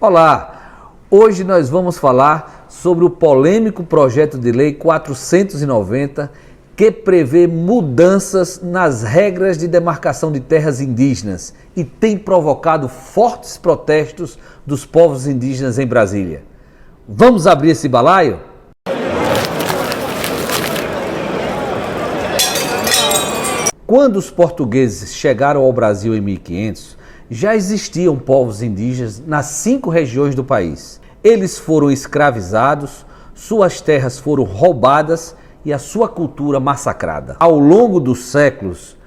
Olá, hoje nós vamos falar sobre o polêmico projeto de lei 490 que prevê mudanças nas regras de demarcação de terras indígenas e tem provocado fortes protestos dos povos indígenas em Brasília. Vamos abrir esse balaio? Quando os portugueses chegaram ao Brasil em 1500, já existiam povos indígenas nas 5 regiões do país. Eles foram escravizados, suas terras foram roubadas e a sua cultura massacrada. Ao longo dos séculos,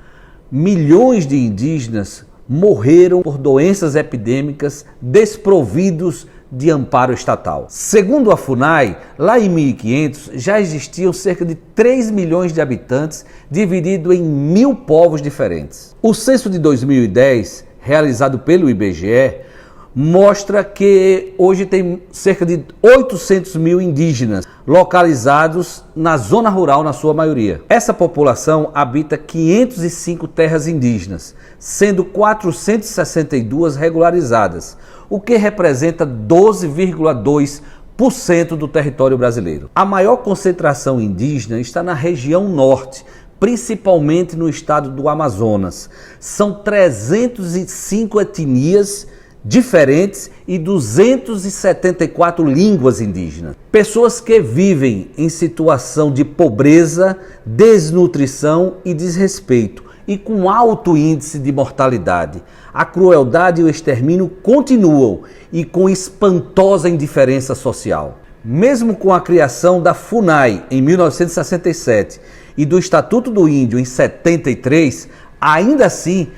milhões de indígenas morreram por doenças epidêmicas desprovidos de amparo estatal. Segundo a FUNAI, lá em 1500 já existiam cerca de 3 milhões de habitantes, dividido em 1.000 povos diferentes. O censo de 2010, realizado pelo IBGE, mostra que hoje tem cerca de 800 mil indígenas localizados na zona rural, na sua maioria. Essa população habita 505 terras indígenas, sendo 462 regularizadas, o que representa 12,2% do território brasileiro. A maior concentração indígena está na região norte, principalmente no estado do Amazonas. São 305 etnias diferentes e 274 línguas indígenas. Pessoas que vivem em situação de pobreza, desnutrição e desrespeito e com alto índice de mortalidade. A crueldade e o extermínio continuam e com espantosa indiferença social. Mesmo com a criação da FUNAI em 1967 e do Estatuto do Índio em 73, ainda assim,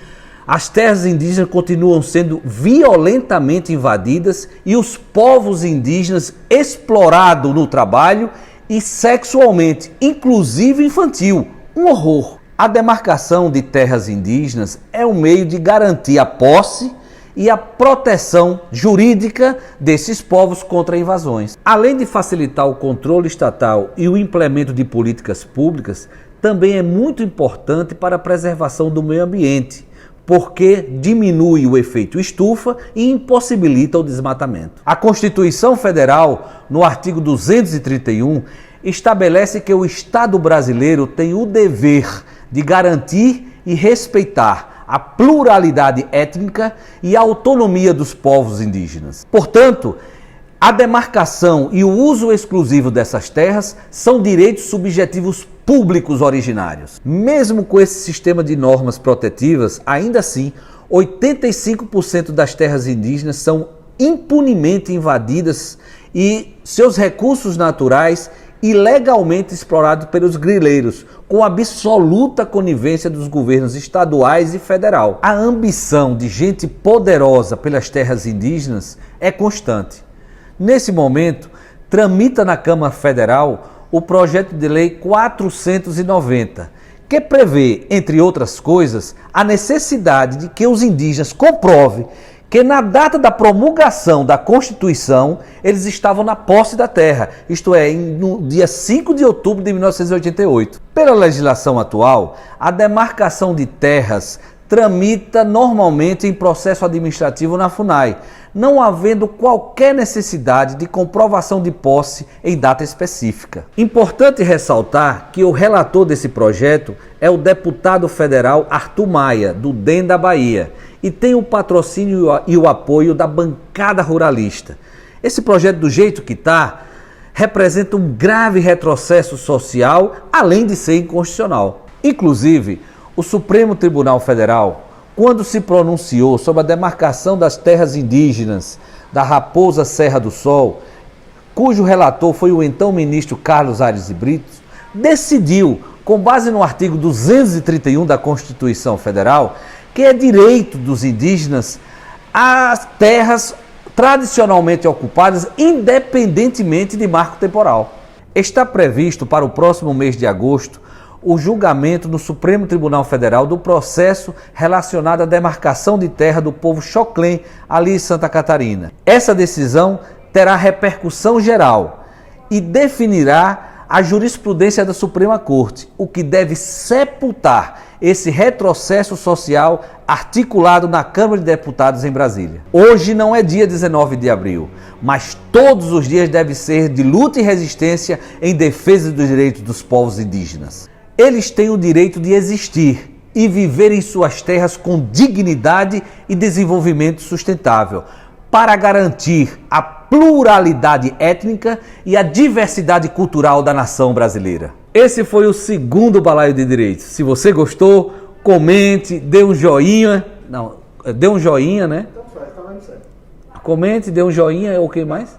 as terras indígenas continuam sendo violentamente invadidas e os povos indígenas explorados no trabalho e sexualmente, inclusive infantil. Um horror. A demarcação de terras indígenas é um meio de garantir a posse e a proteção jurídica desses povos contra invasões. Além de facilitar o controle estatal e o implemento de políticas públicas, também é muito importante para a preservação do meio ambiente, porque diminui o efeito estufa e impossibilita o desmatamento. A Constituição Federal, no artigo 231, estabelece que o Estado brasileiro tem o dever de garantir e respeitar a pluralidade étnica e a autonomia dos povos indígenas. Portanto, a demarcação e o uso exclusivo dessas terras são direitos subjetivos públicos originários. Mesmo com esse sistema de normas protetivas, ainda assim, 85% das terras indígenas são impunemente invadidas e seus recursos naturais ilegalmente explorados pelos grileiros, com absoluta conivência dos governos estaduais e federal. A ambição de gente poderosa pelas terras indígenas é constante. Nesse momento, tramita na Câmara Federal o projeto de lei 490, que prevê, entre outras coisas, a necessidade de que os indígenas comprovem que na data da promulgação da Constituição, eles estavam na posse da terra, isto é, no dia 5 de outubro de 1988. Pela legislação atual, a demarcação de terras tramita normalmente em processo administrativo na FUNAI, não havendo qualquer necessidade de comprovação de posse em data específica. Importante ressaltar que o relator desse projeto é o deputado federal Arthur Maia, do DEM da Bahia, e tem o patrocínio e o apoio da bancada ruralista. Esse projeto, do jeito que está, representa um grave retrocesso social, além de ser inconstitucional. Inclusive, o Supremo Tribunal Federal, quando se pronunciou sobre a demarcação das terras indígenas da Raposa Serra do Sol, cujo relator foi o então ministro Carlos Aires de Brito, decidiu, com base no artigo 231 da Constituição Federal, que é direito dos indígenas às terras tradicionalmente ocupadas, independentemente de marco temporal. Está previsto para o próximo mês de agosto o julgamento no Supremo Tribunal Federal do processo relacionado à demarcação de terra do povo Xoclém, ali em Santa Catarina. Essa decisão terá repercussão geral e definirá a jurisprudência da Suprema Corte, o que deve sepultar esse retrocesso social articulado na Câmara de Deputados em Brasília. Hoje não é dia 19 de abril, mas todos os dias deve ser de luta e resistência em defesa dos direitos dos povos indígenas. Eles têm o direito de existir e viver em suas terras com dignidade e desenvolvimento sustentável, para garantir a pluralidade étnica e a diversidade cultural da nação brasileira. Esse foi o segundo Balaio de Direitos. Se você gostou, comente, dê um joinha. Não, dê um joinha, né? Então faz, tá vendo certo. Comente, dê um joinha, ou o que mais?